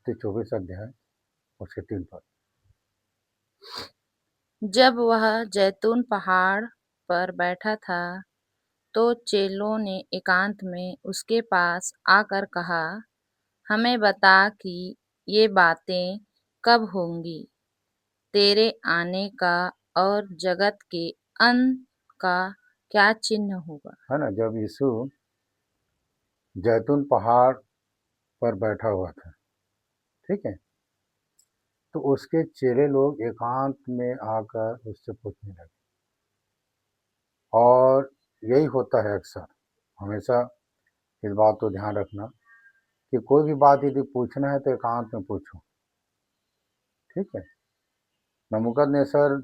मत्ती 24 अध्याय उसके 3 पद। जब वह जैतून पहाड़ पर बैठा था तो चेलों ने एकांत में उसके पास आकर कहा, हमें बता कि ये बातें कब होंगी, तेरे आने का और जगत के अंत का क्या चिन्ह होगा। है ना, जब यीशु जैतून पहाड़ पर बैठा हुआ था, ठीक है, तो उसके चेले लोग एकांत में आकर उससे पूछने लगे। और यही होता है अक्सर, हमेशा इस बात को ध्यान रखना कि कोई भी बात यदि पूछना है तो एकांत में पूछो, ठीक है। नबूकदनेस्सर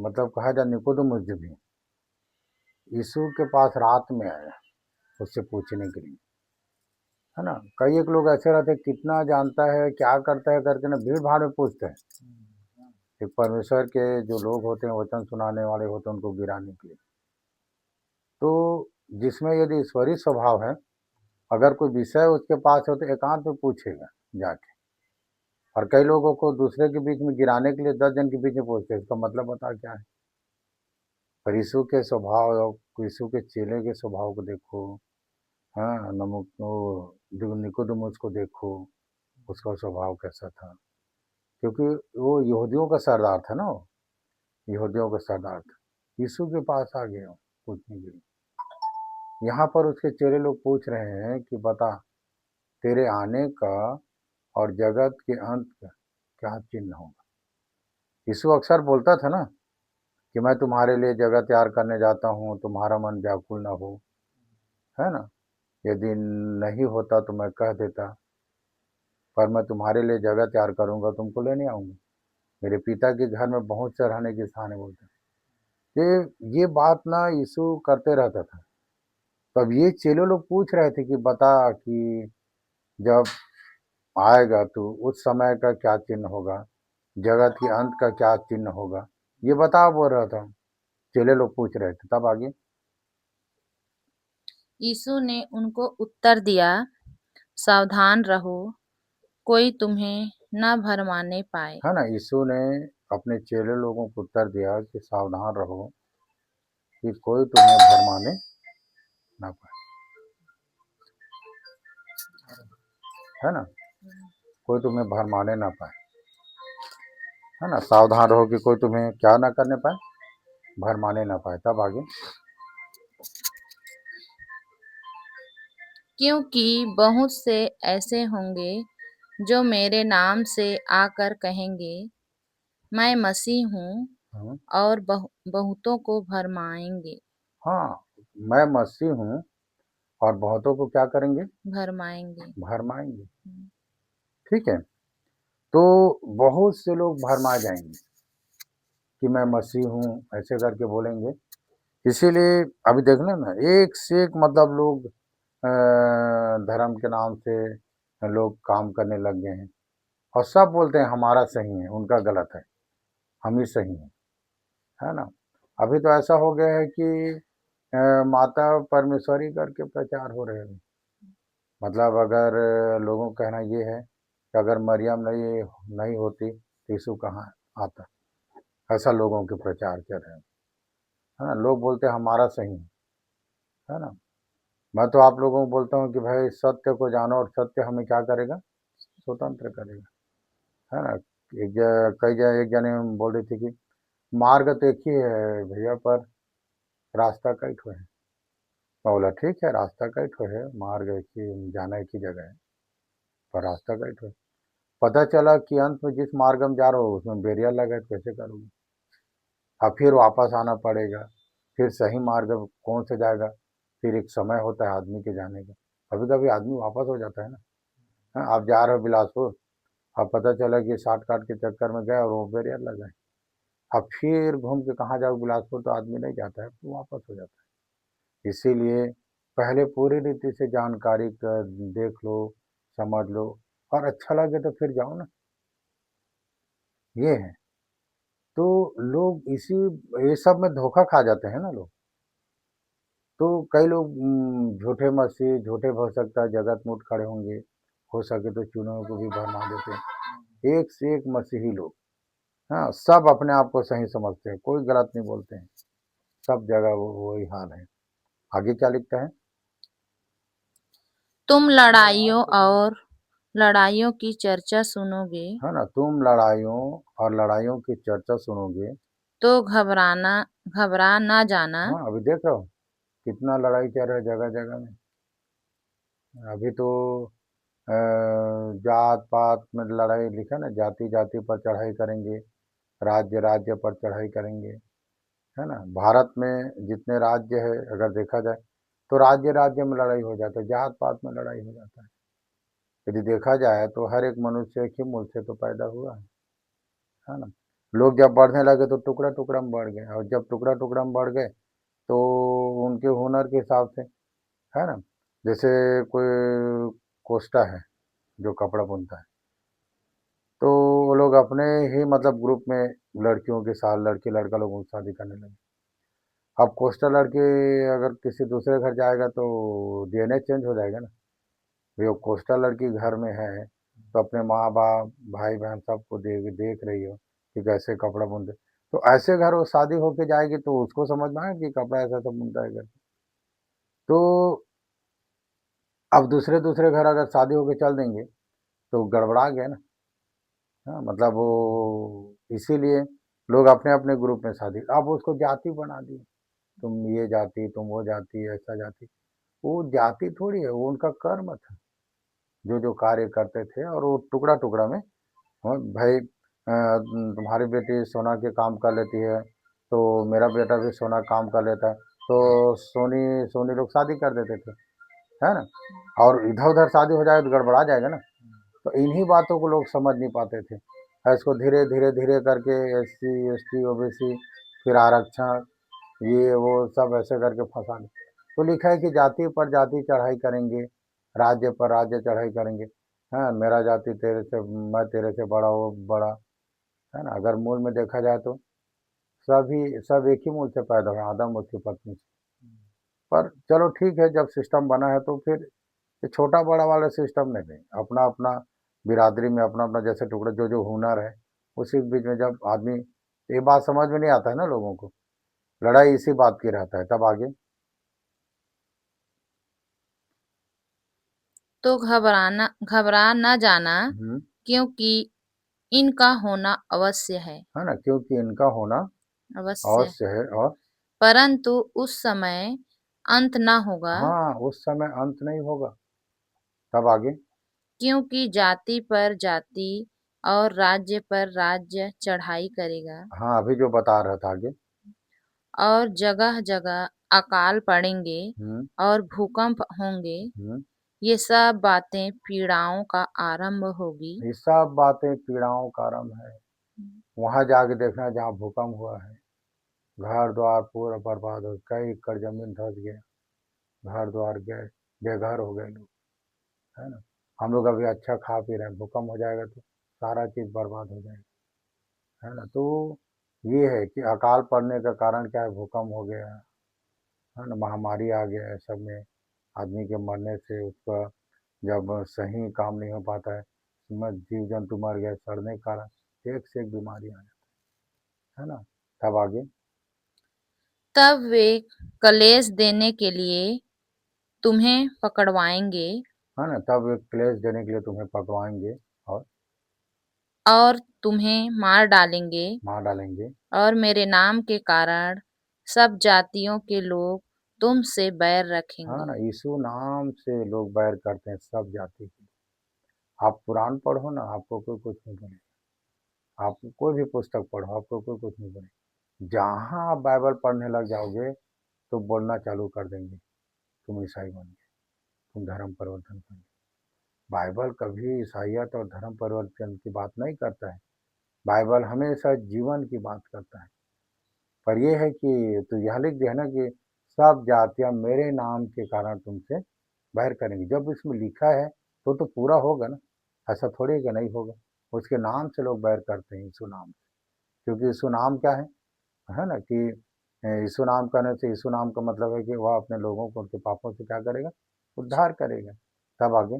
मतलब कहा जाए निकोदेमुस जो भी यीशु के पास रात में आया उससे पूछने के लिए, है ना। कई एक लोग ऐसे रहते कितना जानता है क्या करता है करके ना भीड़ भाड़ में पूछते हैं। एक परमेश्वर के जो लोग होते हैं वचन सुनाने वाले होते हैं उनको गिराने के लिए। तो जिसमें यदि ईश्वरीय स्वभाव है, अगर कोई विषय उसके पास हो तो एकांत में पूछेगा जाके। और कई लोगों को दूसरे के बीच में गिराने के लिए 10 जन के बीच में पूछते हैं, इसका मतलब बता क्या है। पर यीशु के स्वभाव और यीशु के चेले के स्वभाव को देखो। हाँ, नमक वो निकोदेमुस को देखो, उसका स्वभाव कैसा था। क्योंकि वो यहूदियों का सरदार था ना, यहूदियों का सरदार था, यीशु के पास आ गया पूछने के लिए। यहाँ पर उसके चेले लोग पूछ रहे हैं कि बता तेरे आने का और जगत के अंत का क्या चिन्ह होगा। यीशु अक्सर बोलता था ना कि मैं तुम्हारे लिए जगह तैयार करने जाता हूँ, तुम्हारा मन व्याकुल ना हो, है ना। यदि नहीं होता तो मैं कह देता, पर मैं तुम्हारे लिए जगह तैयार करूँगा, तुमको लेने आऊँगा। मेरे पिता के घर में बहुत से रहने की स्थान है, बोलते हैं। ये बात ना यीशु करते रहता था। तब ये चेले लोग पूछ रहे थे कि बता कि जब आएगा तो उस समय का क्या चिन्ह होगा, जगत के अंत का क्या चिन्ह होगा, ये बता बोल रहा था। चेले लोग पूछ रहे थे। तब आगे यीशु ने उनको उत्तर दिया, सावधान रहो, कोई तुम्हें न भरमाने पाए। है ना, यीशु ने अपने चेले लोगों को उत्तर दिया कि सावधान रहो कि कोई तुम्हें भरमाने ना पाए, है ना, कोई तुम्हें भरमाने ना पाए, है ना। सावधान रहो कि कोई तुम्हें क्या ना करने पाए, भरमाने ना पाए। तब आगे क्योंकि बहुत से ऐसे होंगे जो मेरे नाम से आकर कहेंगे, मैं मसीह हूँ, हाँ, और बहुतों को भरमाएंगे। हाँ, मैं मसीह हूँ और बहुतों को क्या करेंगे, भरमाएंगे। भरमाएंगे, ठीक है। तो बहुत से लोग भरमा जाएंगे कि मैं मसीह हूँ, ऐसे करके बोलेंगे। इसीलिए अभी देखना ना, एक से एक मतलब लोग धर्म के नाम से लोग काम करने लग गए हैं और सब बोलते हैं हमारा सही है, उनका गलत है, हम ही सही है ना। अभी तो ऐसा हो गया है कि माता परमेश्वरी करके प्रचार हो रहे हैं। मतलब अगर लोगों का कहना ये है कि अगर मरियम नहीं नहीं होती तो यीशु कहाँ आता, ऐसा लोगों के प्रचार कर रहे हैं, है ना। लोग बोलते हैं हमारा सही है ना। मैं तो आप लोगों को बोलता हूँ कि भाई सत्य को जानो और सत्य हमें क्या करेगा, स्वतंत्र करेगा, है ना। एक जने बोल रही थी कि मार्ग तो एक ही है भैया, पर रास्ता कई ठो है। मैं बोला ठीक है, रास्ता कई ठो है, मार्ग एक ही, जाना एक ही जगह है, पर रास्ता कई ठो है। पता चला कि अंत में जिस मार्ग में जा रहा हो उसमें बैरियर लगा है, तो कैसे करोगे। अब फिर वापस आना पड़ेगा, फिर सही मार्ग कौन से जाएगा। फिर एक समय होता है आदमी के जाने का, कभी कभी आदमी वापस हो जाता है ना। हाँ, आप जा रहे हो बिलासपुर, अब पता चला कि शॉर्टकट के चक्कर में गए और वो बैरियर लगा है। अब फिर घूम के कहाँ जाओ, बिलासपुर तो आदमी नहीं जाता है, तो वापस हो जाता है। इसीलिए पहले पूरी रीति से जानकारी कर देख लो, समझ लो, और अच्छा लगे तो फिर जाओ ना, ये है। तो लोग इसी ये सब में धोखा खा जाते हैं ना लोग। तो कई लोग झूठे मसीह झूठे भक्तता जगत मुट खड़े होंगे, हो सके तो चूनों को भी भरमा देते हैं। एक से एक मसीही लोग, हाँ, सब अपने आप को सही समझते हैं, कोई गलत नहीं बोलते हैं, सब जगह वो वही हाल है। आगे क्या लिखता है? तुम लड़ाइयों की चर्चा सुनोगे है ना, तुम लड़ाइयों और लड़ाइयों की चर्चा सुनोगे तो घबरा ना जाना। हाँ, अभी देख रहे हो कितना लड़ाई चल रहा है जगह जगह में। अभी तो जात पात में लड़ाई लिखा ना, जाति जाति पर चढ़ाई करेंगे, राज्य राज्य पर चढ़ाई करेंगे, है ना। भारत में जितने राज्य है अगर देखा जाए तो राज्य राज्य में लड़ाई हो जाता है, जात पात में लड़ाई हो जाता है। यदि देखा जाए तो हर एक मनुष्य एक ही मूल से तो पैदा हुआ है ना। लोग जब बढ़ने लगे तो टुकड़ा टुकड़ा में बढ़ गए, और जब टुकड़ा टुकड़ा में बढ़ गए तो उनके हुनर के हिसाब से, है ना। जैसे कोई कोस्टा है जो कपड़ा बुनता है, तो वो लोग अपने ही मतलब ग्रुप में लड़कियों के साथ लड़के लड़का लोगों की शादी करने लगे। अब कोस्टा लड़के अगर किसी दूसरे घर जाएगा तो डीएनए चेंज हो जाएगा ना। वो कोस्टा लड़की घर में है तो अपने माँ बाप भाई बहन सबको देख देख रही हो कि कैसे कपड़ा बुनते, तो ऐसे घर वो शादी होके जाएगी तो उसको समझ में आएगा कि कपड़ा ऐसा सब बुनता है करके। तो अब दूसरे दूसरे घर अगर शादी होके चल देंगे तो गड़बड़ा गया ना। हाँ, मतलब वो इसीलिए लोग अपने अपने ग्रुप में शादी, अब उसको जाति बना दी, तुम ये जाति तुम वो जाति ऐसा जाति। वो जाति थोड़ी है, वो उनका कर्म था, जो जो कार्य करते थे, और वो टुकड़ा टुकड़ा में, हाँ, भाई तुम्हारी बेटी सोना के काम कर लेती है तो मेरा बेटा भी सोना काम कर लेता है, तो सोनी सोनी लोग शादी कर देते थे, है ना। और इधर उधर शादी हो जाए तो गड़बड़ा जाएगा ना। तो इन्हीं बातों को लोग समझ नहीं पाते थे, और इसको धीरे धीरे धीरे करके एससी एसटी ओबीसी फिर आरक्षण ये वो सब ऐसे करके फंसा दे। तो लिखा है कि जाति पर जाति चढ़ाई करेंगे, राज्य पर राज्य चढ़ाई करेंगे। हाँ, मेरा जाति तेरे से, मैं तेरे से बड़ा, वो बड़ा, है ना। अगर मूल में देखा जाए तो सभी सब एक ही मूल से पैदा हुए, आदम उसकी पत्नी से। पर चलो ठीक है, जब सिस्टम बना है तो फिर ये छोटा बड़ा वाला सिस्टम नहीं है, अपना अपना बिरादरी में अपना अपना जैसे टुकड़ा जो जो हुनर है उसी के बीच में जब आदमी, ये बात समझ में नहीं आता है ना लोगों को, लड़ाई इसी बात की रहता है। तब आगे तो घबरा न जाना, हम्म, क्योंकि इनका होना अवश्य है। है ना, क्योंकि इनका होना अवश्य। अवश्य है। और परंतु उस समय अंत न होगा, हाँ, उस समय अंत नहीं होगा। तब आगे क्योंकि जाति पर जाति और राज्य पर राज्य चढ़ाई करेगा, हाँ, अभी जो बता रहा था आगे। और जगह जगह अकाल पड़ेंगे हम्म और भूकंप होंगे। हम्म ये सब बातें पीड़ाओं का आरंभ होगी। ये सब बातें पीड़ाओं का आरंभ है। वहां जाके देखना जहाँ भूकंप हुआ है, घर द्वार पूरा बर्बाद हो, कई एकड़ जमीन धस गया, घर द्वार गए, बेघर हो गए लोग, है ना। हम लोग अभी अच्छा खा पी रहे हैं, भूकंप हो जाएगा तो सारा चीज बर्बाद हो जाएगा, है ना। तो ये है कि अकाल पड़ने का कारण क्या है, भूकंप हो गया, है ना, महामारी आ गया है सब में, आदमी के मरने से उसका जब सही काम नहीं हो पाता है, उसमें जीव जंतु मर गए सड़ने के कारण, एक से एक बीमारी आ जाती है ना। तब आगे तब वे कलेश देने के लिए तुम्हें पकड़वाएंगे है ना, तब एक क्लेश देने के लिए तुम्हें पकड़वाएंगे और और तुम्हें मार डालेंगे, मार डालेंगे। और मेरे नाम के कारण सब जातियों के लोग तुमसे बैर हाँ रखेंगे। ना, यीशु नाम से लोग बैर करते हैं सब जाति के। आप कुरान पढ़ो ना, आपको कोई कुछ नहीं बोलेगा। आप कोई भी पुस्तक पढ़ो, आपको कोई कुछ नहीं बोलेगा। जहाँ आप बाइबल पढ़ने लग जाओगे तो बोलना चालू कर देंगे, तुम ईसाई बन गए, तुम धर्म परिवर्तन कर गए। बाइबल कभी ईसाइयत और धर्म परिवर्तन की बात नहीं करता है, बाइबल हमेशा जीवन की बात करता है। पर यह है कि तो यह लिख दिया ना कि सब जातियां मेरे नाम के कारण तुमसे बैर करेंगी। जब इसमें लिखा है तो पूरा होगा ना, ऐसा थोड़ी है कि नहीं होगा। उसके नाम से लोग बैर करते हैं, यीशु नाम से, क्योंकि यीशु नाम क्या है ना कि यीशु नाम करने से, यीशु नाम का मतलब है कि वह अपने लोगों को उनके पापों से क्या करेगा, उद्धार करेगा। तब आगे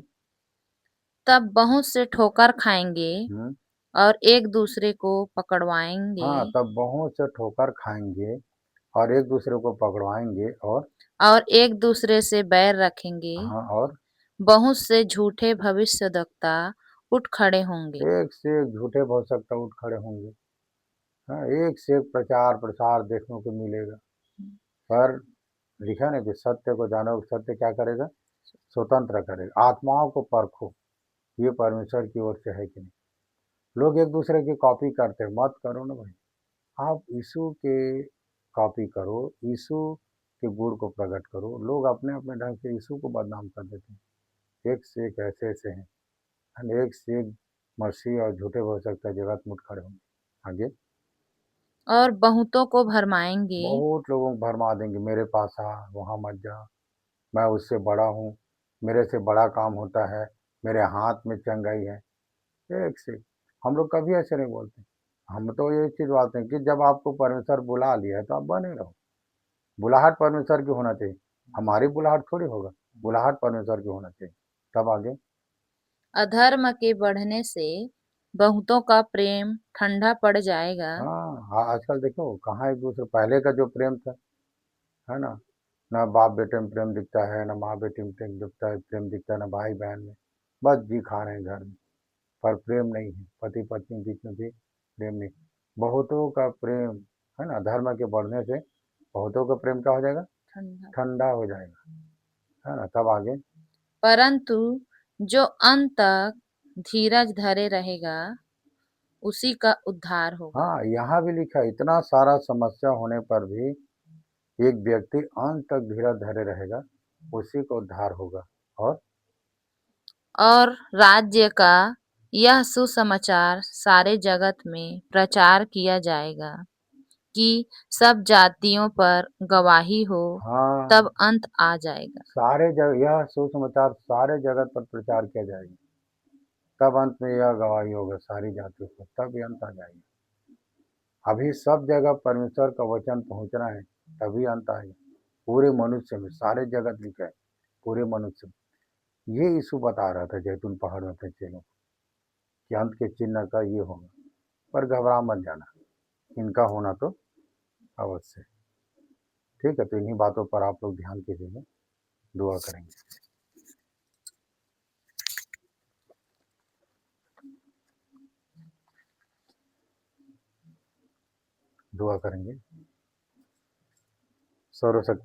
तब बहुत से ठोकर खाएंगे हम्म, और एक दूसरे को पकड़वाएंगे हाँ, तब बहुत से ठोकर खाएंगे और एक दूसरे को पकड़वाएंगे और एक दूसरे से बैर रखेंगे। हाँ, और बहुत से झूठे भविष्यद्वक्ता उठ खड़े होंगे एक से एक झूठे भविष्यवक्ता उठ खड़े होंगे। हाँ, एक से एक प्रचार प्रसार देखने को मिलेगा। पर लिखा ना कि सत्य को जानो, सत्य क्या करेगा, स्वतंत्र करेगा। आत्माओं को परखो, ये परमेश्वर की ओर से है कि नहीं। लोग एक दूसरे की कॉपी करते हैं, मत करो ना भाई। आप यीशु के कॉपी करो, यीशु के गुण को प्रकट करो। लोग अपने अपने ढंग से यीशु को बदनाम कर देते हैं। एक से एक ऐसे ऐसे हैं, एक से एक मसीह और झूठे हो सकता है, जगत मुठ खड़े होंगे। आगे, और बहुतों को भरमाएंगे बहुत लोगों को भरमा देंगे, मेरे पास आ, वहाँ मत जा, मैं उससे बड़ा हूँ, मेरे से बड़ा काम होता है, मेरे हाथ में चंगाई है। एक से हम लोग कभी ऐसे नहीं बोलते। हम तो ये चीज़ बोलते हैं कि जब आपको परमेश्वर बुला लिया है तो आप बने रहो। बुलाहट परमेश्वर की होना चाहिए, हमारी बुलाहट थोड़ी होगा, बुलाहट परमेश्वर की होना चाहिए। तब आगे, अधर्म के बढ़ने से बहुतों का प्रेम ठंडा पड़ जाएगा हाँ, आजकल देखो कहाँ एक दूसरे, पहले का जो प्रेम था, है ना, ना बाप बेटे में प्रेम दिखता है, ना माँ बेटी में प्रेम दिखता है, ना भाई बहन में। बस जी खा रहे हैं घर में, पर प्रेम नहीं है। पति पत्नी के बीच में भी प्रेम नहीं। बहुतों का प्रेम, है ना, धर्म के बढ़ने से बहुतों का प्रेम क्या हो जाएगा, ठंडा। ठंडा हो जाएगा। है ना, तब आगे, परंतु जो अंत तक धीरज धरे रहेगा उसी का उद्धार होगा। हाँ, यहाँ भी लिखा है, इतना सारा समस्या होने पर भी एक व्यक्ति अंत तक धीरज धरे रहेगा, उसी को उद्धार होगा। और और राज्य का यह सुसमाचार सारे जगत में प्रचार किया जाएगा कि सब जातियों पर गवाही हो, हाँ, तब अंत आ जाएगा। सारे जगह यह सुसमाचार सारे जगत पर प्रचार किया जाएगा, तब अंत में यह गवाही होगा सारी जातियों को, तब ये अंत आ जाएगा। अभी सब जगह परमेश्वर का वचन पहुंचना है, तभी अंत आएगा। पूरे मनुष्य में, सारे जगत लिखा है, पूरे मनुष्य में। ये यीशु बता रहा था जैतून पहाड़ में अपने चेलों को कि अंत के चिन्ह का ये होगा। पर घबरा मत जाना, इनका होना तो अवश्य है। ठीक है, तो इन्हीं बातों पर आप लोग ध्यान कीजिएगा, दुआ करेंगे। दुआ करेंगे। सर्वशक्ति